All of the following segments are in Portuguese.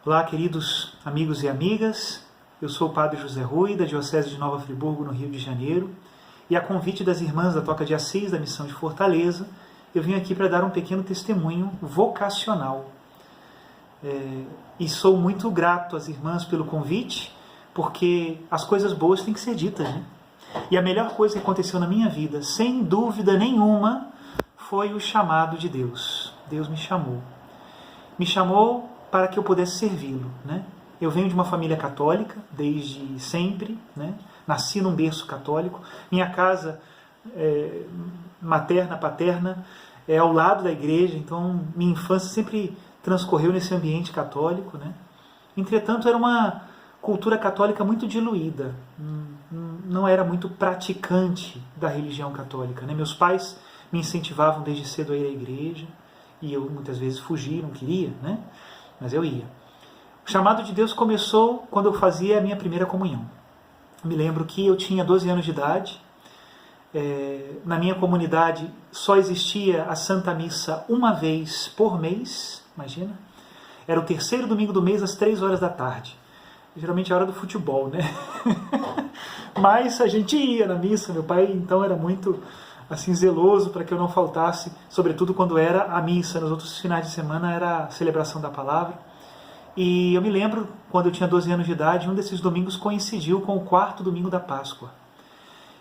Olá, queridos amigos e amigas, eu sou o Padre José Rui, da Diocese de Nova Friburgo, no Rio de Janeiro, e a convite das Irmãs da Toca de Assis, da Missão de Fortaleza, eu vim aqui para dar um pequeno testemunho vocacional. E sou muito grato às irmãs pelo convite, porque as coisas boas têm que ser ditas, né? E a melhor coisa que aconteceu na minha vida, sem dúvida nenhuma, foi o chamado de Deus. Deus me chamou. Me chamou para que eu pudesse servi-lo, né? Eu venho de uma família católica, desde sempre, né? Nasci num berço católico. Minha casa materna, paterna, é ao lado da igreja, então minha infância sempre transcorreu nesse ambiente católico, né? Entretanto, era uma cultura católica muito diluída, não era muito praticante da religião católica, né? Meus pais me incentivavam desde cedo a ir à igreja, e eu muitas vezes fugia, não queria, né? Mas eu ia. O chamado de Deus começou quando eu fazia a minha primeira comunhão. Me lembro que eu tinha 12 anos de idade, na minha comunidade só existia a Santa Missa uma vez por mês, imagina. Era o terceiro domingo do mês, às 3 horas da tarde. Geralmente é a hora do futebol, né? Mas a gente ia na missa, meu pai então era muito assim zeloso para que eu não faltasse, sobretudo quando era a missa. Nos outros finais de semana era a celebração da palavra. E eu me lembro, quando eu tinha 12 anos de idade, um desses domingos coincidiu com o 4º domingo da Páscoa.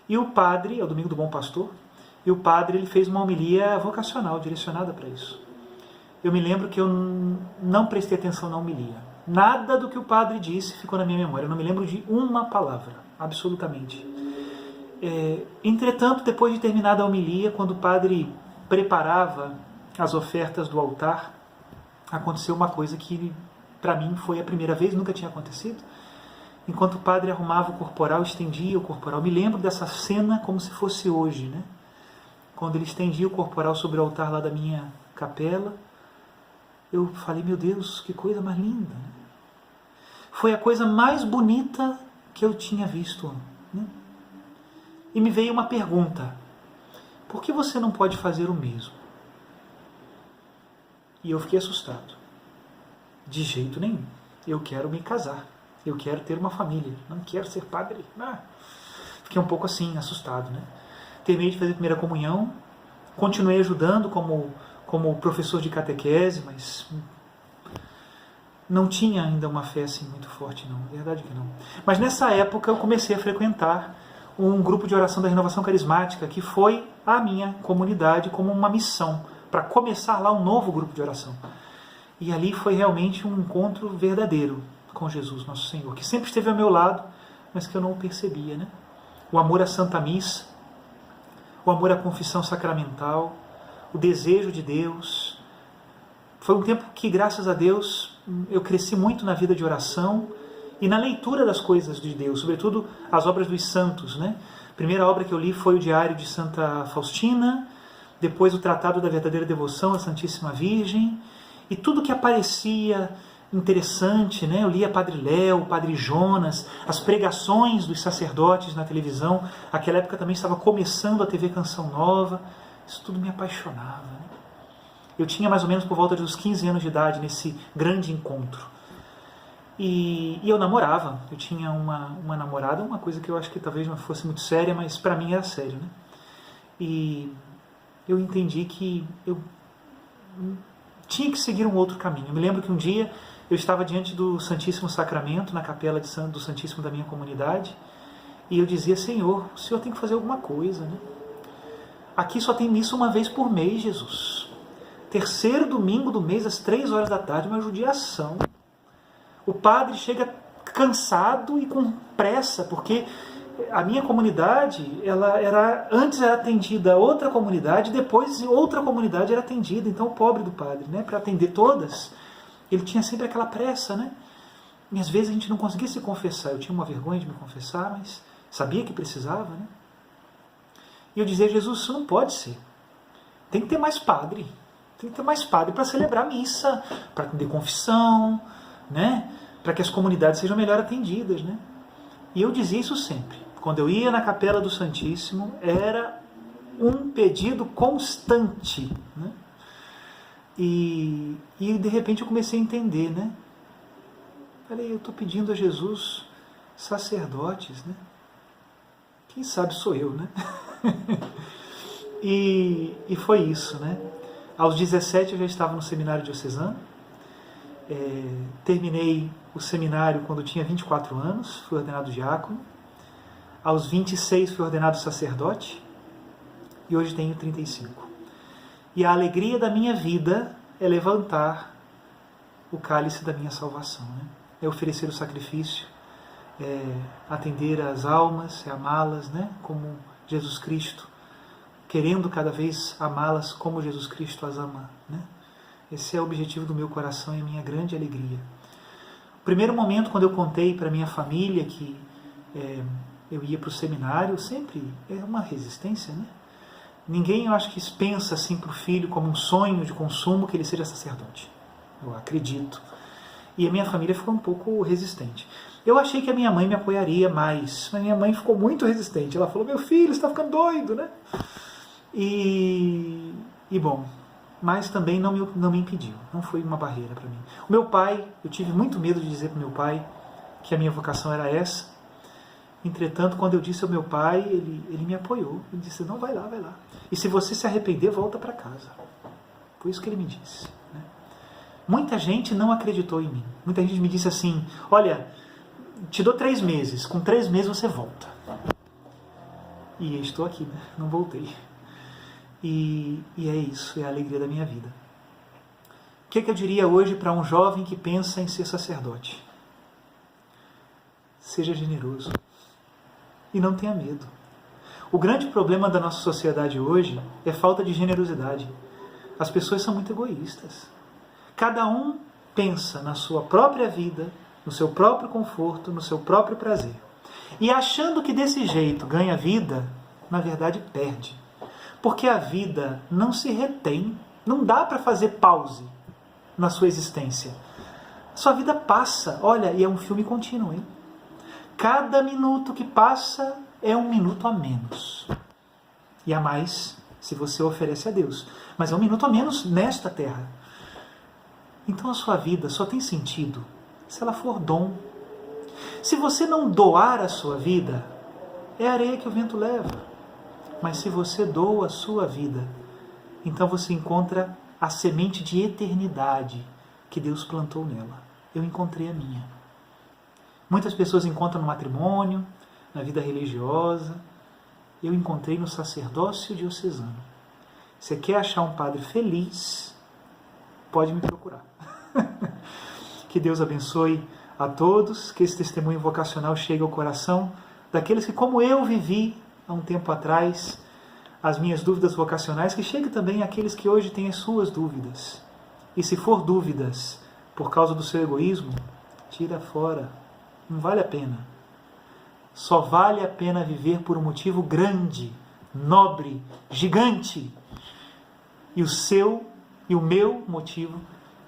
E o padre, é o domingo do Bom Pastor, e o padre ele fez uma homilia vocacional, direcionada para isso. Eu me lembro que eu não prestei atenção na homilia. Nada do que o padre disse ficou na minha memória. Eu não me lembro de uma palavra, absolutamente. Entretanto, depois de terminada a homilia, quando o padre preparava as ofertas do altar, aconteceu uma coisa que para mim foi a primeira vez, nunca tinha acontecido. Enquanto o padre arrumava o corporal, estendia o corporal. Me lembro dessa cena como se fosse hoje, né? Quando ele estendia o corporal sobre o altar lá da minha capela, eu falei, meu Deus, que coisa mais linda, né? Foi a coisa mais bonita que eu tinha visto, né? E me veio uma pergunta: por que você não pode fazer o mesmo? E eu fiquei assustado. De jeito nenhum. Eu quero me casar. Eu quero ter uma família. Não quero ser padre. Fiquei um pouco assim, assustado, né? Terminei de fazer a primeira comunhão. Continuei ajudando como professor de catequese, mas não tinha ainda uma fé assim muito forte, não. Verdade que não. Mas nessa época eu comecei a frequentar um grupo de oração da Renovação Carismática, que foi a minha comunidade como uma missão, para começar lá um novo grupo de oração. E ali foi realmente um encontro verdadeiro com Jesus, nosso Senhor, que sempre esteve ao meu lado, mas que eu não o percebia, né? O amor à Santa Missa, o amor à confissão sacramental, o desejo de Deus. Foi um tempo que, graças a Deus, eu cresci muito na vida de oração e na leitura das coisas de Deus, sobretudo as obras dos santos, né? A primeira obra que eu li foi o Diário de Santa Faustina, depois o Tratado da Verdadeira Devoção à Santíssima Virgem, e tudo que aparecia interessante, né? Eu lia Padre Léo, Padre Jonas, as pregações dos sacerdotes na televisão. Naquela época também estava começando a TV Canção Nova. Isso tudo me apaixonava, né? Eu tinha mais ou menos por volta dos 15 anos de idade nesse grande encontro. E eu namorava. Eu tinha uma namorada, uma coisa que eu acho que talvez não fosse muito séria, mas para mim era sério, né? E eu entendi que eu tinha que seguir um outro caminho. Eu me lembro que um dia eu estava diante do Santíssimo Sacramento, na capela do Santíssimo da minha comunidade, e eu dizia, Senhor, o Senhor tem que fazer alguma coisa, né? Aqui só tem missa uma vez por mês, Jesus. Terceiro domingo do mês, às 3 horas da tarde, uma judiação. O padre chega cansado e com pressa, porque a minha comunidade, antes era atendida outra comunidade, depois outra comunidade era atendida. Então o pobre do padre, né, para atender todas, ele tinha sempre aquela pressa, né? E às vezes a gente não conseguia se confessar. Eu tinha uma vergonha de me confessar, mas sabia que precisava, né? E eu dizia, Jesus, isso não pode ser. Tem que ter mais padre. Tem que ter mais padre para celebrar a missa, para atender confissão, né? Para que as comunidades sejam melhor atendidas, né? E eu dizia isso sempre. Quando eu ia na capela do Santíssimo, era um pedido constante, né? E de repente eu comecei a entender, né? Falei, eu estou pedindo a Jesus sacerdotes, né? Quem sabe sou eu, né? e foi isso, né? Aos 17 eu já estava no seminário diocesano. Terminei o seminário quando tinha 24 anos, fui ordenado diácono. Aos 26 fui ordenado sacerdote e hoje tenho 35. E a alegria da minha vida é levantar o cálice da minha salvação, né? É oferecer o sacrifício, atender às almas, amá-las, né? Como Jesus Cristo, querendo cada vez amá-las como Jesus Cristo as ama, né? Esse é o objetivo do meu coração e a minha grande alegria. O primeiro momento, quando eu contei para minha família que eu ia para o seminário, sempre é uma resistência, né? Ninguém, eu acho que pensa assim para o filho como um sonho de consumo que ele seja sacerdote. Eu acredito. E a minha família ficou um pouco resistente. Eu achei que a minha mãe me apoiaria mais, mas minha mãe ficou muito resistente. Ela falou, meu filho, você está ficando doido, né? E bom, mas também não me impediu, não foi uma barreira para mim. O meu pai, eu tive muito medo de dizer para o meu pai que a minha vocação era essa. Entretanto, quando eu disse ao meu pai, ele me apoiou. Ele disse, não, vai lá, vai lá. E se você se arrepender, volta para casa. Foi isso que ele me disse, né? Muita gente não acreditou em mim. Muita gente me disse assim, olha, te dou 3 meses, com 3 meses você volta. E eu estou aqui, né? Não voltei. E é isso, é a alegria da minha vida. O que eu diria hoje para um jovem que pensa em ser sacerdote? Seja generoso e não tenha medo. O grande problema da nossa sociedade hoje é falta de generosidade. As pessoas são muito egoístas. Cada um pensa na sua própria vida, no seu próprio conforto, no seu próprio prazer. E achando que desse jeito ganha vida, na verdade perde. Porque a vida não se retém, não dá para fazer pause na sua existência. Sua vida passa, olha, e é um filme contínuo, hein? Cada minuto que passa é um minuto a menos. E a mais, se você oferece a Deus. Mas é um minuto a menos nesta terra. Então a sua vida só tem sentido se ela for dom. Se você não doar a sua vida, é a areia que o vento leva. Mas se você doa a sua vida, então você encontra a semente de eternidade que Deus plantou nela. Eu encontrei a minha. Muitas pessoas encontram no matrimônio, na vida religiosa. Eu encontrei no sacerdócio diocesano. Você quer achar um padre feliz? Pode me procurar. Que Deus abençoe a todos, que esse testemunho vocacional chegue ao coração daqueles que, como eu, vivi há um tempo atrás, as minhas dúvidas vocacionais, que chegue também àqueles que hoje têm as suas dúvidas. E se for dúvidas por causa do seu egoísmo, tira fora. Não vale a pena. Só vale a pena viver por um motivo grande, nobre, gigante. E o seu e o meu motivo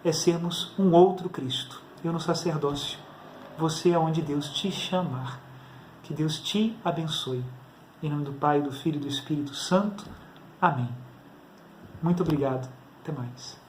é sermos um outro Cristo. Eu no sacerdócio, você é onde Deus te chamar. Que Deus te abençoe. Em nome do Pai, do Filho e do Espírito Santo. Amém. Muito obrigado. Até mais.